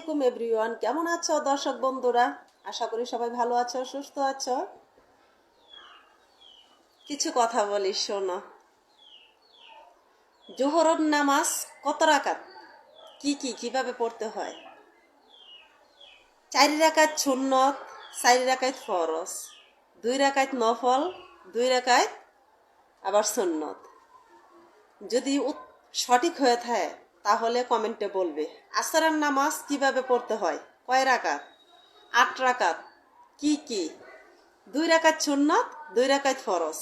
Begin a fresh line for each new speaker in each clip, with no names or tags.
আসসালামু আলাইকুম এভরিওয়ান, কেমন আছো দর্শক বন্ধুরা? আশা করি সবাই ভালো আছো, সুস্থ আছো। কিছু কথা বলি, শোনো। জোহরের নামাজ কত রাকাত, কিভাবে পড়তে হয়? 4 রাকাত সুন্নত, 4 রাকাত ফরজ, 2 রাকাত নফল, 2 রাকাত আবার সুন্নত। যদি সঠিক হয়ে থাকে তাহলে কমেন্টে বলবে। আসরের নামাজ কিভাবে পড়তে হয়, কয় রাকাত? 8 রাকাত। কি 2 রাকাত সুন্নত, 2 রাকাত ফরজ।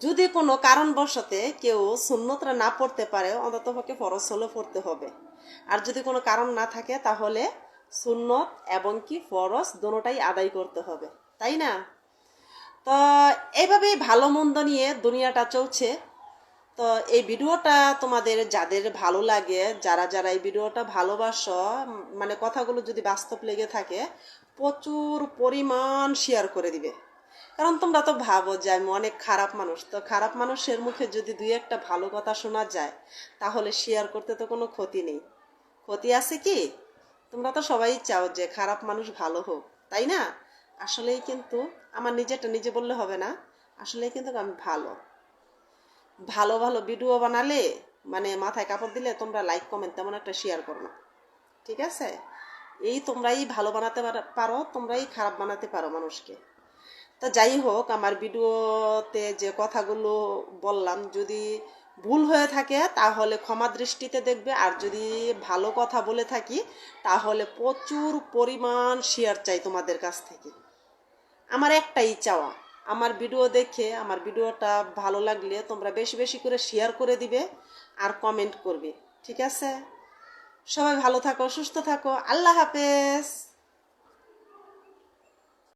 যদি কোনো কারণবশতে কেউ সুন্নতরা না পড়তে পারে, অন্ততপক্ষে ফরজ হলে পড়তে হবে। আর যদি কোনো কারণ না থাকে তাহলে সুন্নত এবং কি ফরজ দোনোটাই আদায় করতে হবে, তাই না? তো এইভাবেই ভালো মন্দ নিয়ে দুনিয়াটা চলছে। তো এই ভিডিওটা তোমাদের যাদের ভালো লাগে, যারা যারা এই ভিডিওটা ভালোবাসো, মানে কথাগুলো যদি বাস্তব লেগে থাকে, প্রচুর পরিমাণ শেয়ার করে দিবে। কারণ তোমরা তো ভাবো যে আমি অনেক খারাপ মানুষ, তো খারাপ মানুষের মুখে যদি দুই একটা ভালো কথা শোনা যায় তাহলে শেয়ার করতে তো কোনো ক্ষতি নেই। ক্ষতি আছে কি? তোমরা তো সবাই চাও যে খারাপ মানুষ ভালো হোক, তাই না? আসলেই কিন্তু আমার নিজেরটা নিজে বললে হবে না, আসলেই কিন্তু আমি ভালো। ভালো ভালো ভিডিও বানালে, মানে মাথায় কাপড় দিলে তোমরা লাইক কমেন্ট তেমন একটা শেয়ার করো না, ঠিক আছে? এই তোমরাই ভালো বানাতে পারো, তোমরাই খারাপ বানাতে পারো মানুষকে। তা যাই হোক, আমার ভিডিওতে যে কথাগুলো বললাম যদি ভুল হয়ে থাকে তাহলে ক্ষমা দৃষ্টিতে দেখবে, আর যদি ভালো কথা বলে থাকি তাহলে প্রচুর পরিমাণ শেয়ার চাই তোমাদের কাছ থেকে। আমার একটাই চাওয়া, আমার ভিডিও দেখে আমার ভিডিওটা ভালো লাগলে তোমরা বেশি বেশি করে শেয়ার করে দিবে আর কমেন্ট করবে, ঠিক আছে? সবাই ভালো থাকো, সুস্থ থাকো, আল্লাহ হাফেজ।